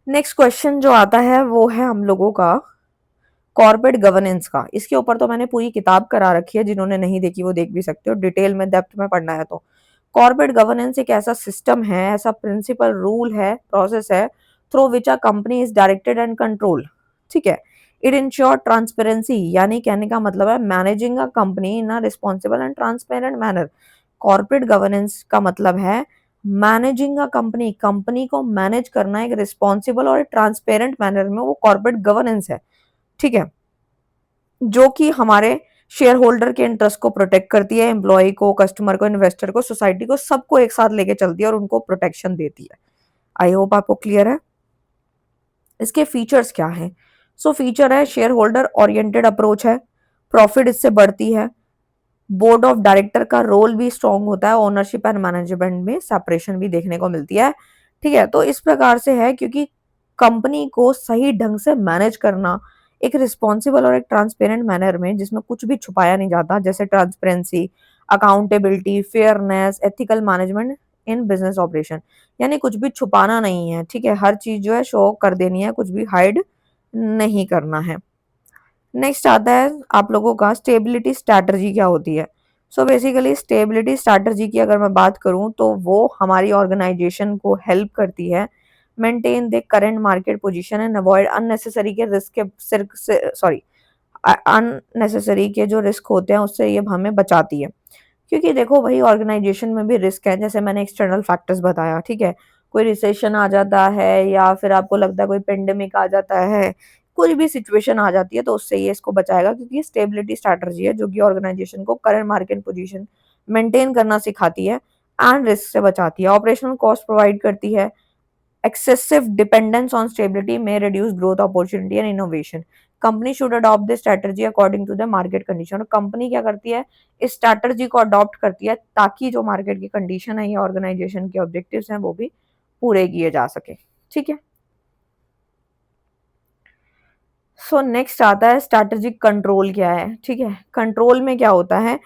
नेक्स्ट क्वेश्चन जो आता है वो है हम लोगों का, कॉर्पोरेट गवर्नेंस का, इसके ऊपर तो मैंने पूरी किताब करा रखी है, जिन्होंने नहीं देखी वो देख भी सकते हो, डिटेल में डेप्थ में पढ़ना है तो। कॉर्पोरेट गवर्नेंस एक ऐसा सिस्टम है, ऐसा प्रिंसिपल रूल है, प्रोसेस है, through which a company is directed and control, ठीक है। इट इंश्योर ट्रांसपेरेंसी, यानी कहने का मतलब है managing a company in a responsible and transparent manner. Corporate governance का मतलब है मैनेजिंग अ कंपनी, कंपनी को मैनेज करना एक रिस्पॉन्सिबल और ट्रांसपेरेंट मैनर में, वो कॉर्पोरेट गवर्नेंस है, ठीक है। जो कि हमारे शेयर होल्डर के इंटरेस्ट को प्रोटेक्ट करती है, एम्प्लॉय को, कस्टमर को, इन्वेस्टर को, सोसाइटी को, सबको एक साथ लेके चलती है और उनको प्रोटेक्शन देती है। आई होप आपको क्लियर है। इसके फीचर्स क्या हैं? सो फीचर है शेयर होल्डर ओरिएंटेड अप्रोच है, प्रॉफिट इससे बढ़ती है, बोर्ड ऑफ डायरेक्टर का रोल भी स्ट्रांग होता है, ओनरशिप एंड मैनेजमेंट में सेपरेशन भी देखने को मिलती है, ठीक है। तो इस प्रकार से है क्योंकि कंपनी को सही ढंग से मैनेज करना एक रिस्पॉन्सिबल और एक ट्रांसपेरेंट मैनर में, जिसमें कुछ भी छुपाया नहीं जाता, जैसे transparency, accountability, fairness, ethical management in business operation, यानी कुछ भी छुपाना नहीं है, ठीक है। हर चीज जो है शो कर देनी है, कुछ भी हाइड नहीं करना है। नेक्स्ट आता है आप लोगों का स्टेबिलिटी स्ट्रैटेजी क्या होती है। सो बेसिकली स्टेबिलिटी स्ट्रैटेजी की अगर मैं बात करूं तो वो हमारी ऑर्गेनाइजेशन को हेल्प करती है maintain the current market position and avoid unnecessary के रिस्क के सॉरी अननेसेसरी के जो रिस्क होते हैं उससे ये हमें बचाती है। क्योंकि देखो भाई ऑर्गेनाइजेशन में भी रिस्क है, जैसे मैंने एक्सटर्नल फैक्टर्स बताया, ठीक है। कोई रिसेशन आ जाता है या फिर आपको लगता है कोई पेंडेमिक आ जाता है, कोई भी सिचुएशन आ जाती है, तो उससे ये इसको बचाएगा, क्योंकि स्टेबिलिटी स्ट्रैटेजी है जो कि ऑर्गेनाइजेशन को करंट मार्केट पोजीशन मेंटेन करना सिखाती है एंड रिस्क से बचाती है। ऑपरेशनल कॉस्ट प्रोवाइड करती है, excessive dependence on stability may reduce growth opportunity and innovation. Company should adopt this strategy according to the market condition. और कंपनी क्या करती है, इस स्ट्रैटेजी को अडॉप्ट करती है ताकि जो मार्केट की कंडीशन है या ऑर्गेनाइजेशन के ऑब्जेक्टिव्स हैं वो भी पूरे किए जा सके, ठीक है। सो नेक्स्ट आता है स्ट्रैटेजिक कंट्रोल क्या है, ठीक है। कंट्रोल में क्या होता है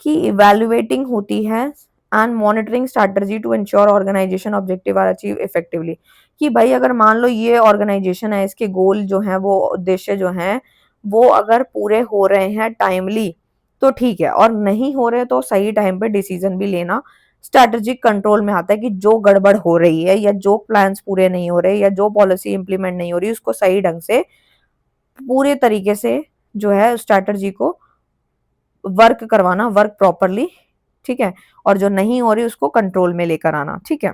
कि इवैल्यूएटिंग होती है and monitoring strategy to ensure organisation objective are achieve effectively. कि भाई अगर मान लो ये ऑर्गेनाइजेशन है, इसके गोल जो हैं वो उद्देश्य जो हैं वो अगर पूरे हो रहे हैं टाइमली तो ठीक है, और नहीं हो रहे तो सही टाइम पे डिसीजन भी लेना स्ट्रैटेजिक कंट्रोल में आता है। कि जो गड़बड़ हो रही है या जो प्लान्स पूरे नहीं हो रहे या जो पॉलिसी इंप्लीमेंट नहीं हो रही उसको सही ढंग से पूरे तरीके से जो है स्ट्रैटेजी को वर्क करवाना, वर्क प्रॉपरली, ठीक है। और जो नहीं हो रही उसको कंट्रोल में लेकर आना, ठीक है।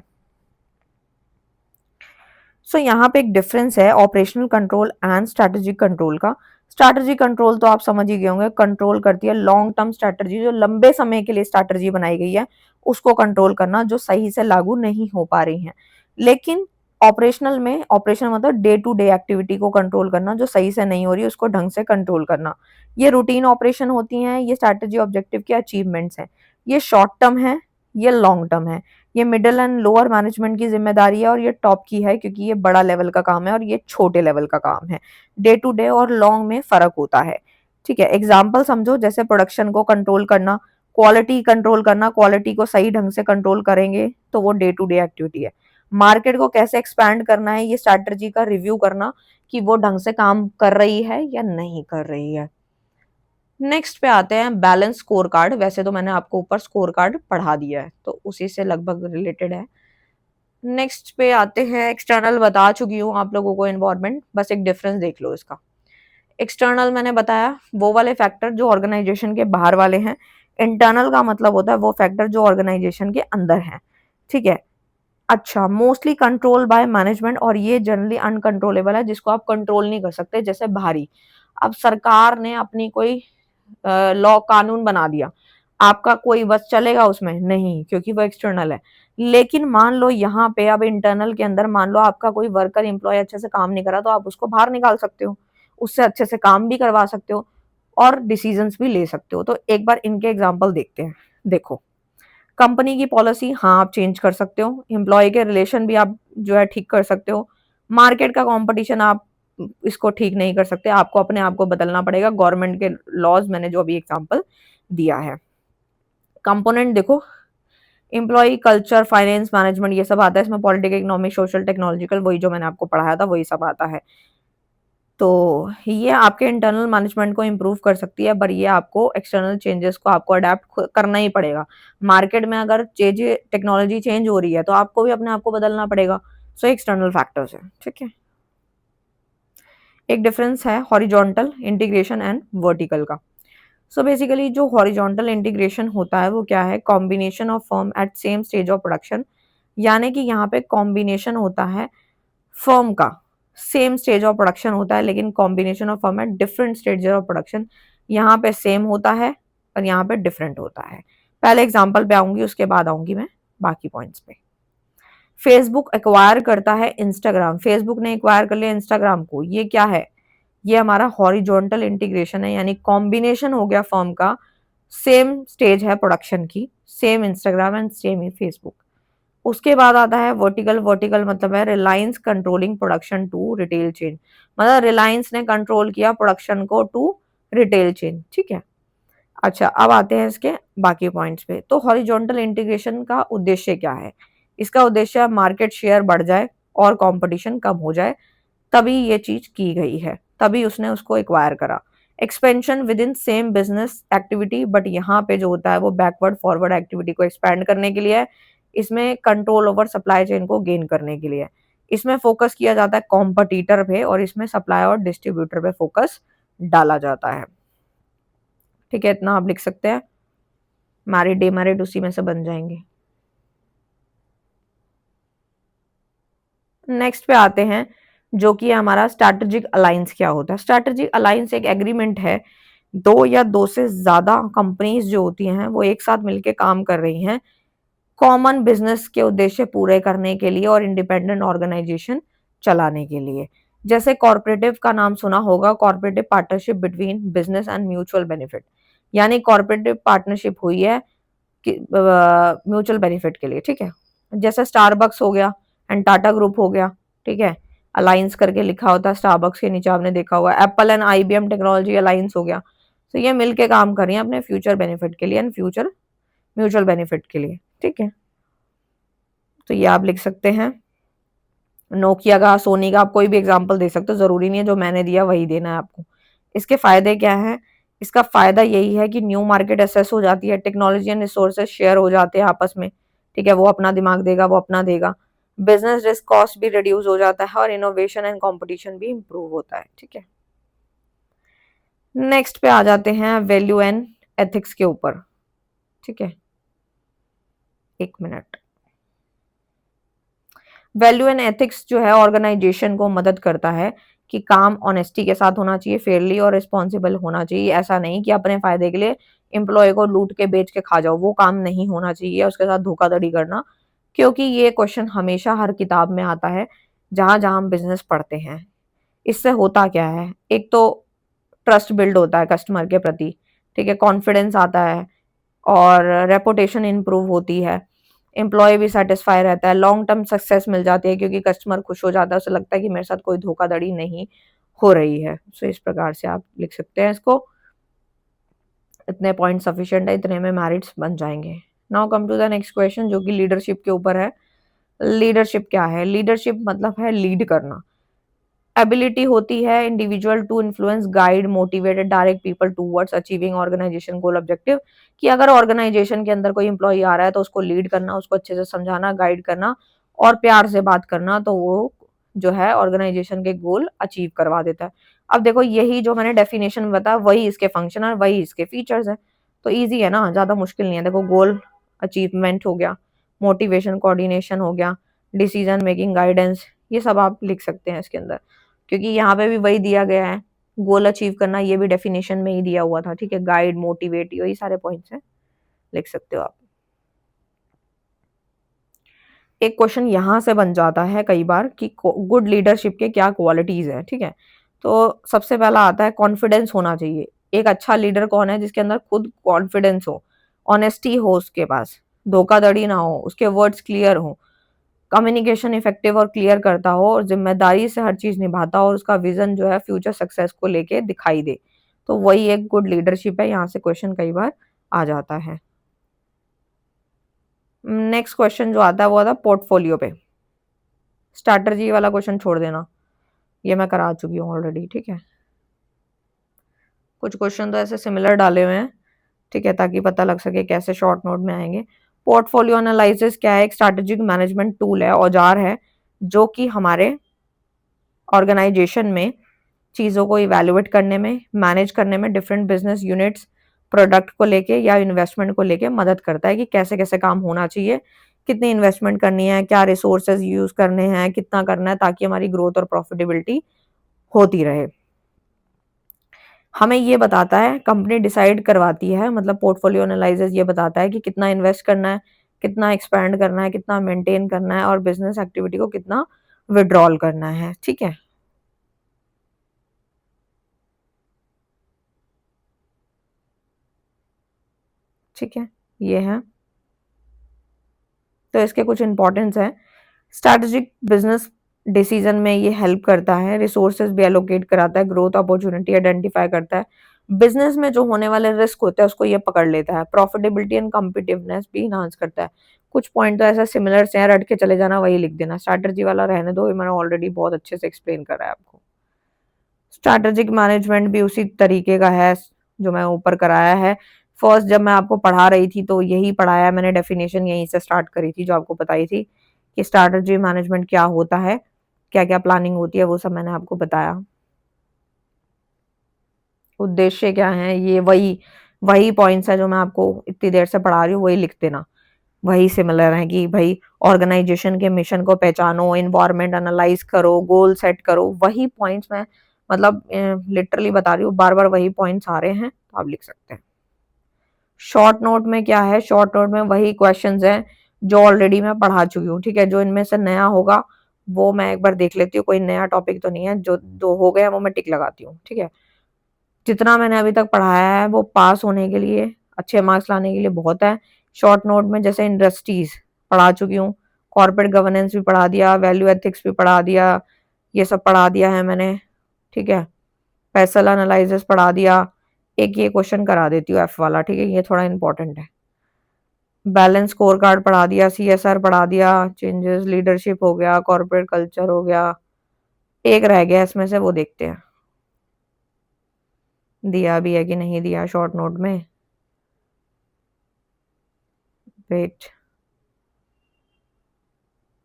सो यहाँ पे एक डिफरेंस है operational control and strategic control का। स्ट्रैटेजिक कंट्रोल तो आप समझ ही गए होंगे, कंट्रोल करती है लॉन्ग टर्म स्ट्रैटेजी, जो लंबे समय के लिए स्ट्रैटेजी बनाई गई है उसको कंट्रोल करना, जो सही से लागू नहीं हो पा रही है। लेकिन ऑपरेशनल में, ऑपरेशन मतलब डे टू डे एक्टिविटी को कंट्रोल करना, जो सही से नहीं हो रही उसको ढंग से कंट्रोल करना। ये रूटीन ऑपरेशन होती हैं, ये स्ट्रैटेजी ऑब्जेक्टिव के अचीवमेंट्स हैं। ये शॉर्ट टर्म है, ये लॉन्ग टर्म है, ये मिडिल एंड लोअर मैनेजमेंट की जिम्मेदारी है और ये टॉप की है, क्योंकि ये बड़ा लेवल का काम है और ये छोटे लेवल का काम है। डे टू डे और लॉन्ग में फर्क होता है, ठीक है। एग्जाम्पल समझो, जैसे प्रोडक्शन को कंट्रोल करना, क्वालिटी कंट्रोल करना, क्वालिटी को सही ढंग से कंट्रोल करेंगे तो वो डे टू डे एक्टिविटी है। मार्केट को कैसे एक्सपैंड करना है, ये स्ट्रैटेजी का रिव्यू करना कि वो ढंग से काम कर रही है या नहीं कर रही है। नेक्स्ट पे आते हैं बैलेंस स्कोर कार्ड। वैसे तो मैंने आपको ऊपर स्कोर कार्ड पढ़ा दिया है तो उसी से लगभग रिलेटेड है। नेक्स्ट पे आते हैं एक्सटर्नल, बता चुकी हूँ आप लोगों को इन्वायरमेंट, बस एक डिफरेंस देख लो इसका। एक्सटर्नल मैंने बताया वो वाले फैक्टर जो ऑर्गेनाइजेशन के बाहर वाले हैं, इंटरनल का मतलब होता है वो फैक्टर जो ऑर्गेनाइजेशन के अंदर हैं, ठीक है। अच्छा, मोस्टली कंट्रोल बाय मैनेजमेंट, और ये जनरली अनकंट्रोलेबल है, जिसको आप कंट्रोल नहीं कर सकते। जैसे बाहरी, अब सरकार ने अपनी कोई लॉ कानून बना दिया, आपका कोई बस चलेगा उसमें नहीं, क्योंकि वो एक्सटर्नल है। लेकिन मान लो यहाँ पे अब इंटरनल के अंदर मान लो आपका कोई वर्कर एम्प्लॉय अच्छे से काम नहीं करा तो आप उसको बाहर निकाल सकते हो, उससे अच्छे से काम भी करवा सकते हो और डिसीजंस भी ले सकते हो। तो एक बार इनके एग्जांपल देखते हैं। देखो, कंपनी की पॉलिसी हाँ आप चेंज कर सकते हो, एम्प्लॉय के रिलेशन भी आप जो है ठीक कर सकते हो, मार्केट का कंपटीशन आप इसको ठीक नहीं कर सकते, आपको अपने आप को बदलना पड़ेगा। गवर्नमेंट के लॉज मैंने जो अभी एग्जांपल दिया है। कंपोनेंट देखो, एम्प्लॉय कल्चर, फाइनेंस, मैनेजमेंट, ये सब आता है इसमें। पॉलिटिकल, इकोनॉमिक, सोशल, टेक्नोलॉजिकल, वही जो मैंने आपको पढ़ाया था वही सब आता है। तो ये आपके इंटरनल मैनेजमेंट को इम्प्रूव कर सकती है, पर ये आपको एक्सटर्नल चेंजेस को आपको अडेप्ट करना ही पड़ेगा। मार्केट में अगर टेक्नोलॉजी चेंज हो रही है तो आपको भी अपने आप को बदलना पड़ेगा। सो एक्सटर्नल फैक्टर्स है, ठीक है। एक डिफरेंस है हॉरिजॉन्टल इंटीग्रेशन एंड वर्टिकल का। सो बेसिकली जो हॉरिजॉन्टल इंटीग्रेशन होता है वो क्या है, combination of firm at same stage of production, यानी कि यहाँ पे कॉम्बिनेशन होता है फर्म का, सेम स्टेज ऑफ प्रोडक्शन होता है लेकिन combination of firm at different stage of production, यहाँ पे सेम होता है और यहाँ पे डिफरेंट होता है। पहले एग्जांपल पे आऊंगी, उसके बाद आऊंगी मैं बाकी पॉइंट्स पे। फेसबुक एक्वायर करता है इंस्टाग्राम, फेसबुक ने एक्वायर कर लिया इंस्टाग्राम को, ये क्या है, ये हमारा हॉरिजॉन्टल इंटीग्रेशन है, यानी कॉम्बिनेशन हो गया फर्म का, सेम स्टेज है प्रोडक्शन की, सेम इंस्टाग्राम एंड सेम ही फेसबुक। उसके बाद आता है वर्टिकल, वर्टिकल मतलब है Reliance controlling production to retail chain, मतलब रिलायंस ने कंट्रोल किया प्रोडक्शन को टू रिटेल चेन, ठीक है। अच्छा, अब आते हैं इसके बाकी पॉइंट्स पे। तो हॉरिजॉन्टल इंटीग्रेशन का उद्देश्य क्या है, इसका उद्देश्य मार्केट शेयर बढ़ जाए और कंपटीशन कम हो जाए, तभी ये चीज की गई है, तभी उसने उसको एक्वायर करा। Expansion with in same business activity, but यहाँ पे जो होता है वो बैकवर्ड फॉरवर्ड एक्टिविटी को एक्सपेंड करने के लिए है, इसमें कंट्रोल ओवर सप्लाई चेन को गेन करने के लिए है। इसमें फोकस किया जाता है कॉम्पिटिटर पे और इसमें सप्लाई और डिस्ट्रीब्यूटर पे फोकस डाला जाता है, ठीक है। इतना आप लिख सकते हैं, मैरिड डीमैरिड उसी में से बन जाएंगे। नेक्स्ट पे आते हैं, जो कि हमारा स्ट्रैटेजिक अलायंस क्या होता है। स्ट्रैटेजिक अलायंस एक एग्रीमेंट है, दो या दो से ज्यादा कंपनीज जो होती हैं वो एक साथ मिलकर काम कर रही हैं कॉमन बिजनेस के उद्देश्य पूरे करने के लिए और इंडिपेंडेंट ऑर्गेनाइजेशन चलाने के लिए। जैसे कॉर्पोरेटिव का नाम सुना होगा, corporative partnership between business and mutual benefit, यानी कॉर्पोरेटिव पार्टनरशिप हुई है म्यूचुअल बेनिफिट के लिए, ठीक है। जैसे स्टारबक्स हो गया एंड टाटा ग्रुप हो गया, ठीक है, अलायंस करके लिखा होता है स्टारबक्स के नीचे, आपने देखा होगा। Apple and IBM technology alliance हो गया। तो ये मिलके काम कर रही हैं अपने फ्यूचर बेनिफिट के लिए एंड फ्यूचर म्यूचुअल बेनिफिट के लिए, ठीक है। तो ये आप लिख सकते हैं। नोकिया का, सोनी का, आप कोई भी एग्जांपल दे सकते हो, जरूरी नहीं है जो मैंने दिया वही देना है आपको। इसके फायदे क्या हैं, इसका फायदा यही है कि न्यू मार्केट एसेस हो जाती है, टेक्नोलॉजी एंड रिसोर्सेज शेयर हो जाते हैं आपस में, ठीक है। वो अपना दिमाग देगा, वो अपना देगा, बिजनेस रिस्क कॉस्ट भी रिड्यूस हो जाता है और इनोवेशन एंड कंपटीशन भी इंप्रूव होता है, ठीक है। नेक्स्ट पे आ जाते हैं वैल्यू एंड एथिक्स के ऊपर, ठीक है। एक मिनट। वैल्यू एंड एथिक्स जो है ऑर्गेनाइजेशन को मदद करता है कि काम ऑनेस्टी के साथ होना चाहिए, फेयरली और रिस्पॉन्सिबल होना चाहिए। ऐसा नहीं कि अपने फायदे के लिए एम्प्लॉय को लूट के बेच के खा जाओ, वो काम नहीं होना चाहिए, उसके साथ धोखाधड़ी करना। क्योंकि ये क्वेश्चन हमेशा हर किताब में आता है जहां जहां हम बिजनेस पढ़ते हैं। इससे होता क्या है, एक तो ट्रस्ट बिल्ड होता है कस्टमर के प्रति, ठीक है, कॉन्फिडेंस आता है और रेपुटेशन इंप्रूव होती है, एम्प्लॉय भी सेटिस्फाई रहता है, लॉन्ग टर्म सक्सेस मिल जाती है क्योंकि कस्टमर खुश हो जाता है, उसे लगता है कि मेरे साथ कोई धोखाधड़ी नहीं हो रही है। सो इस प्रकार से आप लिख सकते हैं इसको। इतने पॉइंट सफिशिएंट है, इतने में मैरिट्स बन जाएंगे। Now come to the next question, जो कि लीडरशिप के ऊपर है। लीडरशिप क्या है, लीडरशिप मतलब है लीड करना। एबिलिटी होती है individual to influence, guide, motivated, direct people towards achieving organisation goal objective, कि अगर ऑर्गेनाइजेशन के अंदर कोई इंप्लॉई आ रहा है तो उसको लीड करना, उसको अच्छे से समझाना, गाइड करना और प्यार से बात करना, तो वो जो है ऑर्गेनाइजेशन के गोल अचीव करवा देता है। अब देखो, यही जो मैंने डेफिनेशन बताया वही इसके फंक्शन और वही इसके फीचर्स है, तो ईजी है ना, ज्यादा मुश्किल नहीं है। देखो, गोल अचीवमेंट हो गया, मोटिवेशन कोऑर्डिनेशन हो गया, डिसीजन मेकिंग गाइडेंस, ये सब आप लिख सकते हैं इसके अंदर, क्योंकि यहाँ पे भी वही दिया गया है। गोल अचीव करना ये भी डेफिनेशन में ही दिया हुआ था, ठीक है। गाइड, मोटिवेट, यही सारे पॉइंट्स हैं, लिख सकते हो आप। एक क्वेश्चन यहाँ से बन जाता है कई बार कि गुड लीडरशिप के क्या क्वालिटीज है, ठीक है। तो सबसे पहला आता है कॉन्फिडेंस होना चाहिए। एक अच्छा लीडर कौन है, जिसके अंदर खुद कॉन्फिडेंस हो, ऑनेस्टी हो उसके पास, धोखाधड़ी ना हो, उसके वर्ड्स क्लियर हो, कम्युनिकेशन इफेक्टिव और क्लियर करता हो और जिम्मेदारी से हर चीज निभाता हो और उसका विजन जो है फ्यूचर सक्सेस को लेके दिखाई दे, तो वही एक गुड लीडरशिप है। यहाँ से क्वेश्चन कई बार आ जाता है। नेक्स्ट क्वेश्चन जो आता है वो आता है पोर्टफोलियो पे। स्ट्रैटेजी वाला क्वेश्चन छोड़ देना, ये मैं करा चुकी हूँ ऑलरेडी, ठीक है। कुछ क्वेश्चन तो ऐसे सिमिलर डाले हुए हैं, ठीक है, ताकि पता लग सके कैसे शॉर्ट नोट में आएंगे। पोर्टफोलियो एनालिसिस क्या है? एक स्ट्रैटेजिक मैनेजमेंट टूल है, औजार है, जो कि हमारे ऑर्गेनाइजेशन में चीज़ों को इवैल्यूएट करने में, मैनेज करने में, डिफरेंट बिजनेस यूनिट्स, प्रोडक्ट को लेके या इन्वेस्टमेंट को लेके मदद करता है कि कैसे-कैसे काम होना चाहिए, कितनी इन्वेस्टमेंट करनी है, क्या रिसोर्सेज यूज़ करने हैं, कितना करना है, ताकि हमारी ग्रोथ और प्रॉफिटेबिलिटी होती रहे। हमें ये बताता है, कंपनी डिसाइड करवाती है, मतलब पोर्टफोलियो एनालिसिस ये बताता है कि कितना इन्वेस्ट करना है, कितना एक्सपैंड करना है, कितना मेंटेन करना है और बिजनेस एक्टिविटी को कितना विड्रॉल करना है, ठीक है। ठीक है, ये है। तो इसके कुछ इंपॉर्टेंस है। स्ट्रैटेजिक बिजनेस डिसीजन में ये हेल्प करता है, रिसोर्सेज भी एलोकेट कराता है, ग्रोथ अपॉर्चुनिटी आइडेंटिफाई करता है, बिजनेस में जो होने वाले रिस्क होते हैं उसको ये पकड़ लेता है, प्रॉफिटेबिलिटी एंड कॉम्पिटिटिवनेस भी इनहांस करता है। कुछ पॉइंट तो ऐसा सिमिलर से हैं, रट के चले जाना, वही लिख देना, स्ट्रैटेजी वाला रहने दो, ये मैंने ऑलरेडी बहुत अच्छे से एक्सप्लेन करा है आपको। स्ट्रैटेजिक मैनेजमेंट भी उसी तरीके का है जो मैं ऊपर कराया है। फर्स्ट जब मैं आपको पढ़ा रही थी तो यही पढ़ाया मैंने, डेफिनेशन यहीं से स्टार्ट करी थी जो आपको बताई थी कि स्ट्रैटेजी मैनेजमेंट क्या होता है, क्या-क्या प्लानिंग होती है, वो सब मैंने आपको बताया। उद्देश्य क्या है, ये वही वही पॉइंट्स है जो मैं आपको इतनी देर से पढ़ा रही हूँ, वही लिख देना। वही सिमिलर है कि भाई ऑर्गेनाइजेशन के मिशन को पहचानो, एनवायरनमेंट एनालाइज करो, गोल सेट करो, वही पॉइंट्स मैं मतलब लिटरली बता रही हूँ, बार-बार वही पॉइंट्स आ रहे हैं, तो आप लिख सकते हैं। शॉर्ट नोट में क्या है? शॉर्ट नोट में वही क्वेश्चंस हैं जो ऑलरेडी मैं पढ़ा चुकी हूँ, ठीक है? जो इनमें से नया होगा वो मैं एक बार देख लेती हूँ, कोई नया टॉपिक तो नहीं है, जो जो हो गया वो मैं टिक लगाती हूँ, ठीक है? जितना मैंने अभी तक पढ़ाया है वो पास होने के लिए, अच्छे मार्क्स लाने के लिए बहुत है। शॉर्ट नोट में जैसे इंडस्ट्रीज पढ़ा चुकी हूँ, कॉर्पोरेट गवर्नेंस भी पढ़ा दिया, वैल्यू एथिक्स भी पढ़ा दिया, ये सब पढ़ा दिया है मैंने, ठीक है। पैसल एनालिसिस पढ़ा दिया। एक ये क्वेश्चन करा देती हूँ एफ वाला, ठीक है, ये थोड़ा इंपॉर्टेंट है। बैलेंस स्कोर कार्ड पढ़ा दिया, सीएसआर पढ़ा दिया, चेंजेस लीडरशिप हो गया, कॉर्पोरेट कल्चर हो गया। एक रह गया इसमें से, वो देखते हैं दिया भी है कि नहीं दिया शॉर्ट नोट में। वेट,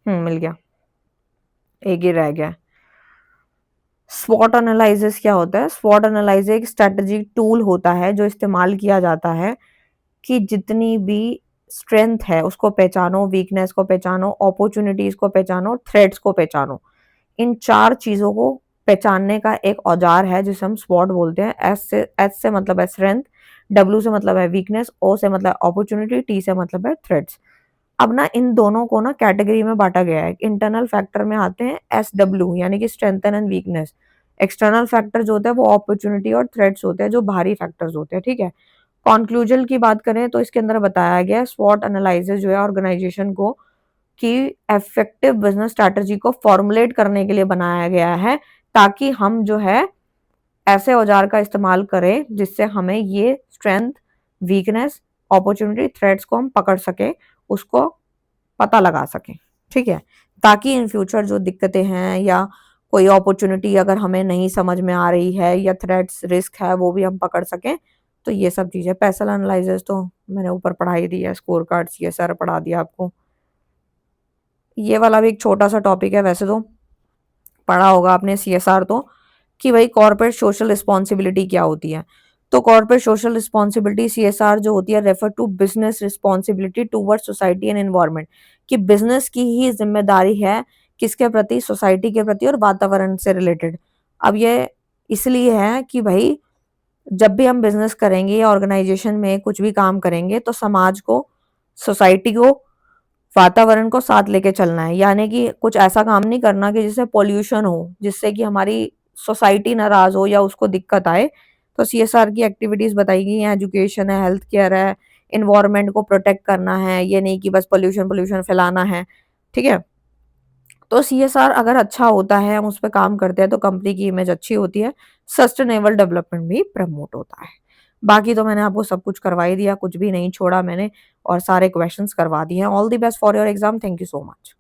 मिल गया, एक ही रह गया। स्वॉट एनालिसिस क्या होता है? स्वॉट एनालिसिस एक स्ट्रेटेजिक टूल होता है जो इस्तेमाल किया जाता है कि जितनी भी स्ट्रेंथ है उसको पहचानो, वीकनेस को पहचानो, अपॉर्चुनिटीज को पहचानो, थ्रेट्स को पहचानो। इन चार चीजों को पहचानने का एक औजार है जिसे हम स्वॉट बोलते हैं। एस से मतलब है स्ट्रेंथ, डब्ल्यू से मतलब है वीकनेस, ओ से मतलब अपॉर्चुनिटी, टी से मतलब है थ्रेट्स। अब ना इन दोनों को ना कैटेगरी में बांटा गया है। इंटरनल फैक्टर में आते हैं एस डब्ल्यू यानी कि strengthen and weakness. External factor जो होता है वो अपॉर्चुनिटी और थ्रेट्स होते हैं जो बाहरी फैक्टर्स होते हैं, ठीक है। कंक्लूजन की बात करें तो इसके अंदर बताया गया है स्वॉट एनालिसिस जो है ऑर्गेनाइजेशन को कि इफेक्टिव बिजनेस स्ट्रैटेजी को फॉर्मुलेट करने के लिए बनाया गया है, ताकि हम जो है ऐसे औजार का इस्तेमाल करें जिससे हमें ये स्ट्रेंथ, वीकनेस, अपॉर्चुनिटी, थ्रेट्स को हम पकड़ सके, उसको पता लगा सकें, ठीक है। ताकि इन फ्यूचर जो दिक्कतें हैं या कोई अपॉर्चुनिटी अगर हमें नहीं समझ में आ रही है या थ्रेट्स रिस्क है वो भी हम पकड़ सकें। तो ये सब चीजें, पैसल एनालिसिस तो मैंने ऊपर पढ़ाई दी है, स्कोर कार्ड सीएसआर पढ़ा दिया आपको। ये वाला भी एक छोटा सा टॉपिक है, वैसे तो पढ़ा होगा आपने सीएसआर तो, कि भाई कॉर्पोरेट सोशल रिस्पॉन्सिबिलिटी क्या होती है। तो कॉर्पोरेट सोशल रिस्पॉन्सिबिलिटी सीएसआर जो होती है refer to business responsibility towards society and environment, कि बिजनेस की ही जिम्मेदारी है किसके प्रति? सोसाइटी के प्रति और वातावरण से रिलेटेड। अब ये इसलिए है कि भाई जब भी हम बिजनेस करेंगे या ऑर्गेनाइजेशन में कुछ भी काम करेंगे तो समाज को, सोसाइटी को, वातावरण को साथ लेके चलना है। यानी कि कुछ ऐसा काम नहीं करना कि जिससे पॉल्यूशन हो, जिससे कि हमारी सोसाइटी नाराज हो या उसको दिक्कत आए। तो सीएसआर की एक्टिविटीज बताई गई हैं, एजुकेशन है, हेल्थ केयर है, इन्वायरमेंट को प्रोटेक्ट करना है, ये नहीं कि बस पोल्यूशन पोल्यूशन फैलाना है, ठीक है। तो सीएसआर अगर अच्छा होता है, हम उस पर काम करते हैं तो कंपनी की इमेज अच्छी होती है, सस्टेनेबल डेवलपमेंट भी प्रमोट होता है। बाकी तो मैंने आपको सब कुछ करवा ही दिया, कुछ भी नहीं छोड़ा मैंने, और सारे क्वेश्चंस करवा दिए हैं। All the best for your exam, thank you so much.